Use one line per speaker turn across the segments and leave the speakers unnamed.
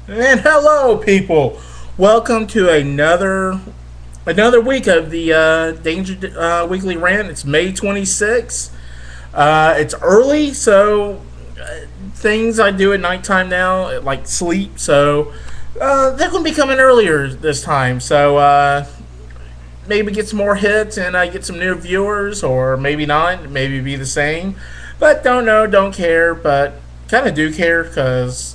And hello, people. Welcome to another week of the Danger Weekly Rant. It's May 26th. It's early, so things I do at nighttime now, like sleep, so they're going to be coming earlier this time. So maybe get some more hits and get some new viewers, or maybe not. Maybe be the same. But don't know, don't care, but kind of do care because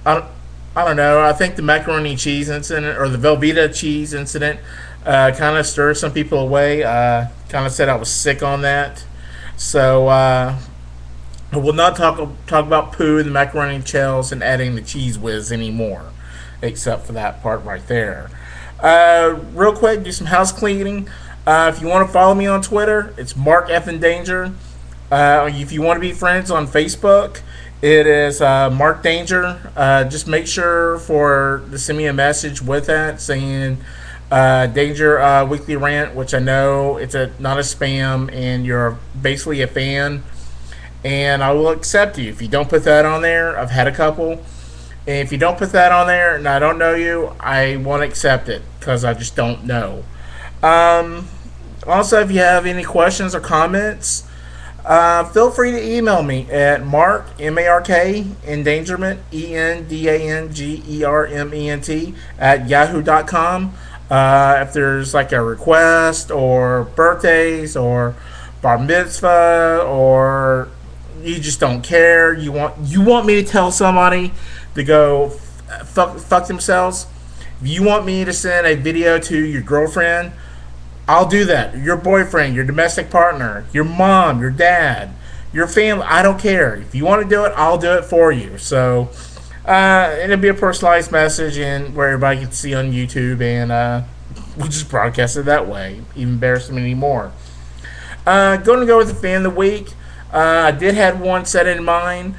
I, I don't know. I think the macaroni cheese incident or the Velveeta cheese incident kind of stirred some people away. Kind of said I was sick on that. So I will not talk about poo and the macaroni shells and adding the cheese whiz anymore, except for that part right there. Real quick, do some house cleaning. If you want to follow me on Twitter, it's Mark F and Danger. If you want to be friends on Facebook, it is Mark Danger. Just make sure to send me a message with that saying Danger Weekly Rant, which I know it's not a spam, and you're basically a fan, and I will accept you. If you don't put that on there, I've had a couple. And if you don't put that on there and I don't know you, I won't accept it because I just don't know. Um, Also, if you have any questions or comments, feel free to email me at Mark MARK Endangerment ENDANGERMENT at yahoo.com. If there's like a request or birthdays or bar mitzvah or you just don't care, you want me to tell somebody to go fuck themselves. If you want me to send a video to your girlfriend, I'll do that. Your boyfriend, your domestic partner, your mom, your dad, your family. I don't care. If you want to do it, I'll do it for you. So it'll be a personalized message and where everybody can see on YouTube, and we'll just broadcast it that way. Even embarrass them anymore. Going to go with the fan of the week. I did have one set in mind,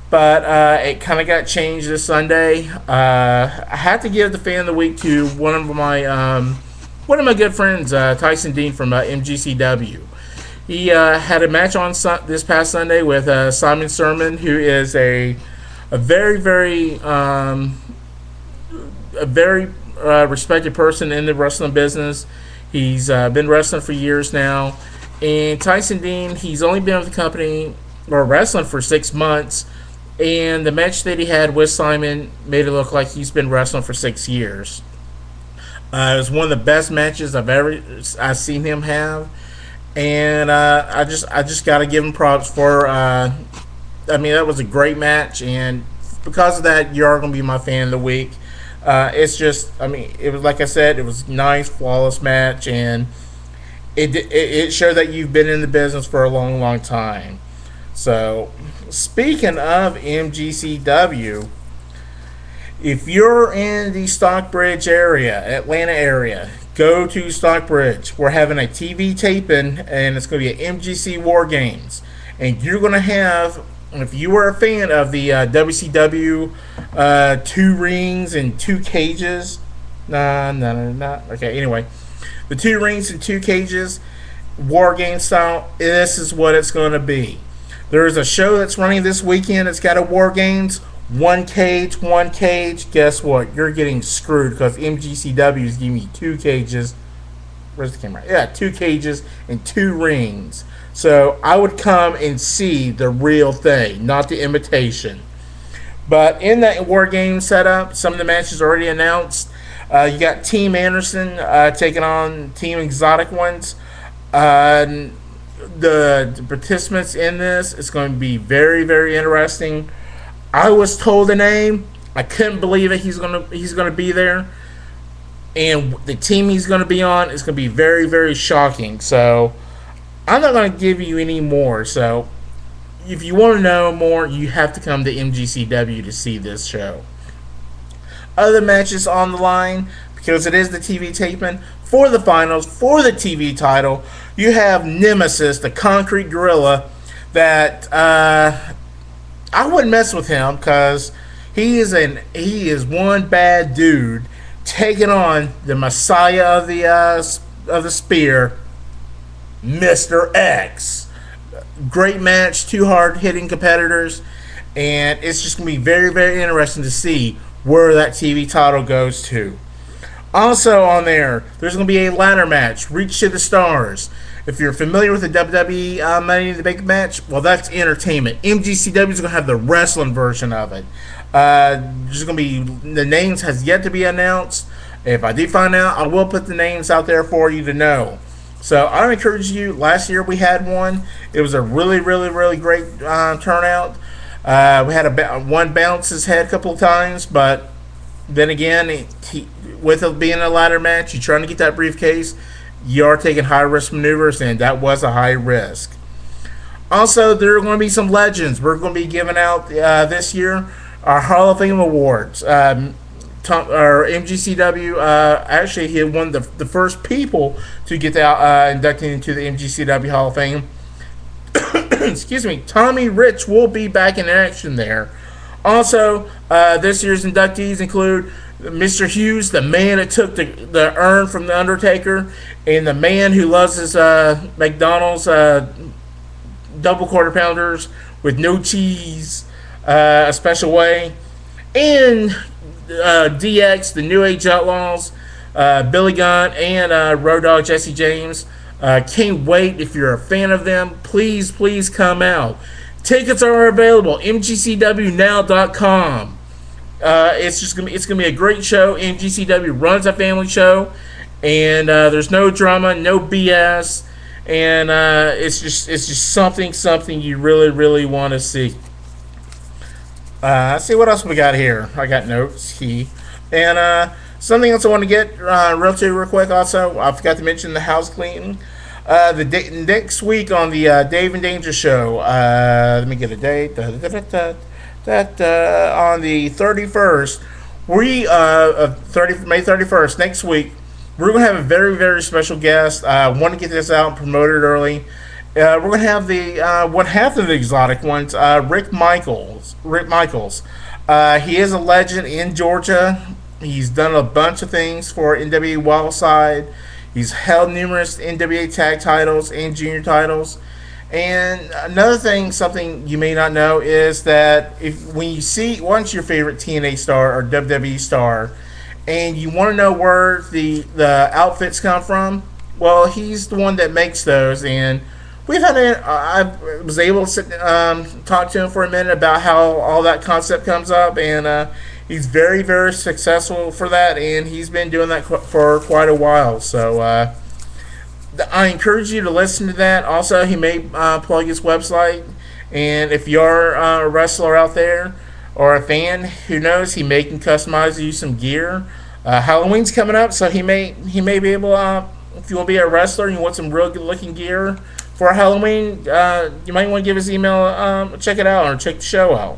but it kind of got changed this Sunday. I had to give the fan of the week to one of my good friends, Tyson Dean from MGCW. He had a match on this past Sunday with Simon Sermon, who is a very respected person in the wrestling business. He's been wrestling for years now, and Tyson Dean, he's only been with the company or wrestling for 6 months, and the match that he had with Simon made it look like he's been wrestling for 6 years. It was one of the best matches I've seen him have, and I just got to give him props for. That was a great match, and because of that, you are going to be my fan of the week. It's just, it was like I said, it was a nice, flawless match, and it showed that you've been in the business for a long, long time. So, speaking of MGCW. If you're in the Stockbridge area, Atlanta area, go to Stockbridge. We're having a TV taping, and it's going to be at MGC War Games. And you're going to have, if you were a fan of the WCW 2 rings and 2 cages, no. Okay, anyway, the 2 rings and 2 cages, War Game style, this is what it's going to be. There's a show that's running this weekend. It's got a War Games. One cage. Guess what? You're getting screwed because MGCW is giving you 2 cages. Where's the camera? Yeah, 2 cages and 2 rings. So I would come and see the real thing, not the imitation. But in that War Game setup, some of the matches are already announced. You got Team Anderson taking on Team Exotic Ones. The participants in this is going to be very, very interesting. I was told the name. I couldn't believe it. He's gonna be there, and the team he's gonna be on is gonna be very, very shocking. So I'm not gonna give you any more. So if you want to know more, you have to come to MGCW to see this show. Other matches on the line, because it is the TV taping for the finals for the TV title. You have Nemesis, the Concrete Gorilla, that. I wouldn't mess with him because he is one bad dude taking on the Messiah of the Spear, Mr. X. Great match, 2 hard hitting competitors, and it's just gonna be very, very interesting to see where that TV title goes to. Also on there's going to be a ladder match, Reach to the Stars. If you're familiar with the WWE Money in the Bank match, well, that's entertainment. MGCW is going to have the wrestling version of it. There's going to be, the names has yet to be announced. If I do find out, I will put the names out there for you to know. So I encourage you. Last year we had one. It was a really, really, really great turnout. We had one bounce his head a couple of times, but then again, with it being a ladder match, you're trying to get that briefcase. You are taking high risk maneuvers, and that was a high risk. Also, there are going to be some legends. We're going to be giving out this year our Hall of Fame awards. Our MGCW, actually, he had one of the first people to get inducted into the MGCW Hall of Fame. Excuse me. Tommy Rich will be back in action there. Also, this year's inductees include Mr. Hughes, the man that took the urn from The Undertaker, and the man who loves his McDonald's double quarter pounders with no cheese, a special way, and DX, the New Age Outlaws, Billy Gunn, and Road Dogg Jesse James. Can't wait. If you're a fan of them, please come out. Tickets are available. MGCWnow.com. It's gonna be a great show. MGCW runs a family show, and there's no drama, no BS, and it's just something you really want to see. Let's see what else we got here. I got notes. And something else I want to get real quick. Also, I forgot to mention the house cleaning. Next week on the Dave and Danger show. Let me get a date. On the 31st, May 31st, next week, we're going to have a very special guest. I want to get this out and promote it early. We're going to have the one half of the exotic ones, Rick Michaels. He is a legend in Georgia. He's done a bunch of things for NWA Wildside. He's held numerous NWA tag titles and junior titles. And another thing, something you may not know, is that when you see once your favorite TNA star or WWE star, and you want to know where the outfits come from, well, he's the one that makes those. And I was able to talk to him for a minute about how all that concept comes up, and he's very successful for that, and he's been doing that for quite a while. So I encourage you to listen to that. Also, he may plug his website, and if you're a wrestler out there or a fan, who knows, he may can customize you some gear. Halloween's coming up, so he may be able. If you want to be a wrestler and you want some real good looking gear for Halloween, you might want to give his email, check it out, or check the show out.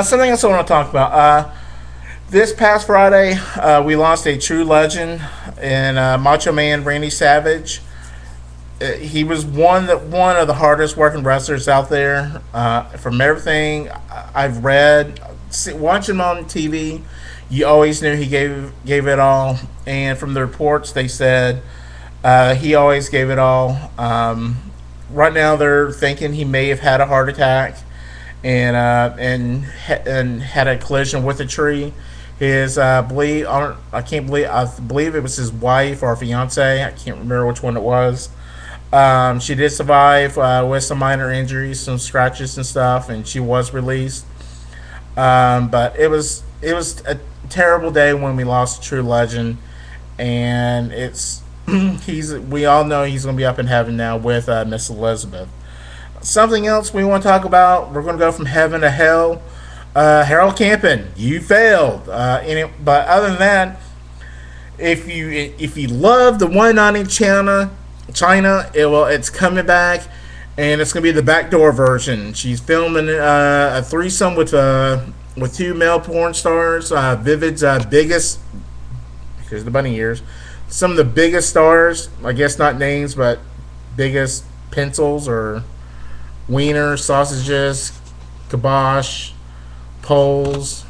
Something else I want to talk about. This past Friday, we lost a true legend in Macho Man, Randy Savage. He was one of the hardest working wrestlers out there. From everything I've read, watching him on TV, you always knew he gave it all. And from the reports, they said he always gave it all. Right now, they're thinking he may have had a heart attack and had a collision with a tree. I believe it was his wife or fiance. I can't remember which one it was. She did survive with some minor injuries, some scratches and stuff, and she was released. But it was a terrible day when we lost a true legend, and we all know he's going to be up in heaven now with Miss Elizabeth. Something else we want to talk about. We're going to go from heaven to hell. Harold Campin, you failed. But other than that, if you love the 190 Chyna, it's coming back, and it's going to be the backdoor version. She's filming a threesome with two male porn stars. Vivid's biggest. Here's the bunny ears. Some of the biggest stars, I guess not names, but biggest pencils or wiener, sausages, kibosh, poles,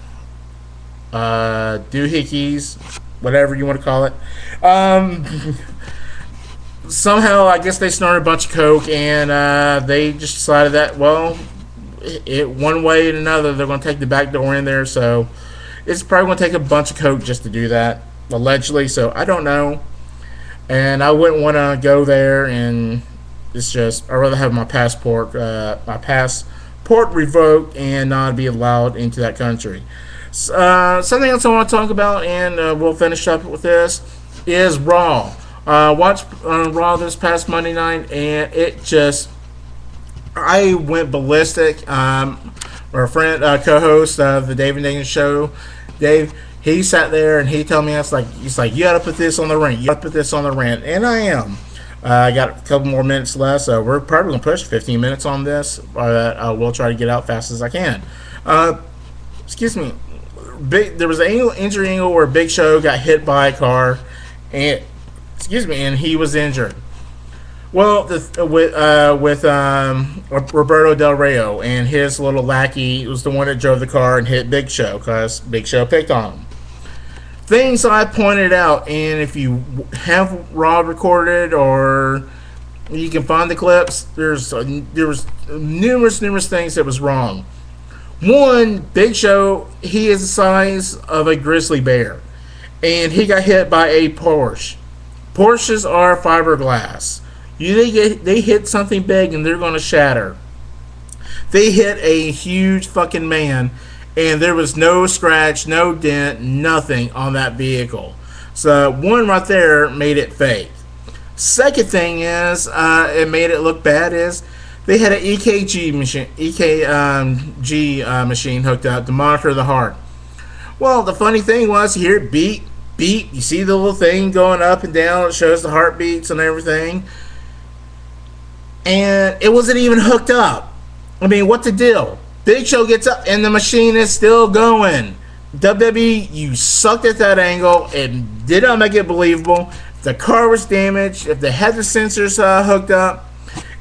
doohickeys, whatever you want to call it. Somehow, I guess they snorted a bunch of coke, and they just decided that, well, one way or another, they're going to take the back door in there. So it's probably going to take a bunch of coke just to do that, allegedly. So I don't know. And I wouldn't want to go there, and it's just I'd rather have my passport revoked and not be allowed into that country. Something else I want to talk about, and we'll finish up with this, is Raw. Watched Raw this past Monday night, and I went ballistic. Our friend, co-host of the Dave and Daniel show, Dave, he sat there and he told me, he's like, you got to put this on the rant. You got to put this on the rant, and I am. I got a couple more minutes left, so we're probably going to push 15 minutes on this. We'll try to get out fast as I can. Excuse me. There was an injury angle where Big Show got hit by a car, and he was injured. Well, with Roberto Del Rio, and his little lackey was the one that drove the car and hit Big Show because Big Show picked on him. Things I pointed out, and if you have Raw recorded or you can find the clips, there was numerous things that was wrong. One, Big Show, he is the size of a grizzly bear, and he got hit by a Porsche. Porsches are fiberglass. They hit something big and they're going to shatter. They hit a huge fucking man, and there was no scratch, no dent, nothing on that vehicle. So one right there made it fake. Second thing is, it made it look bad is they had an EKG machine hooked up to monitor the heart. Well, the funny thing was, you hear beat, beat. You see the little thing going up and down. It shows the heartbeats and everything. And it wasn't even hooked up. I mean, what the deal? Big Show gets up and the machine is still going. WWE, you sucked at that angle. It did not make it believable. If the car was damaged, if they had the sensors hooked up,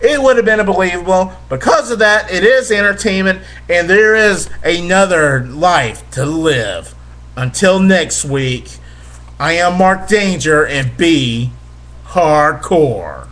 it would have been believable. Because of that, it is entertainment, and there is another life to live. Until next week, I am Mark Danger, and be hardcore.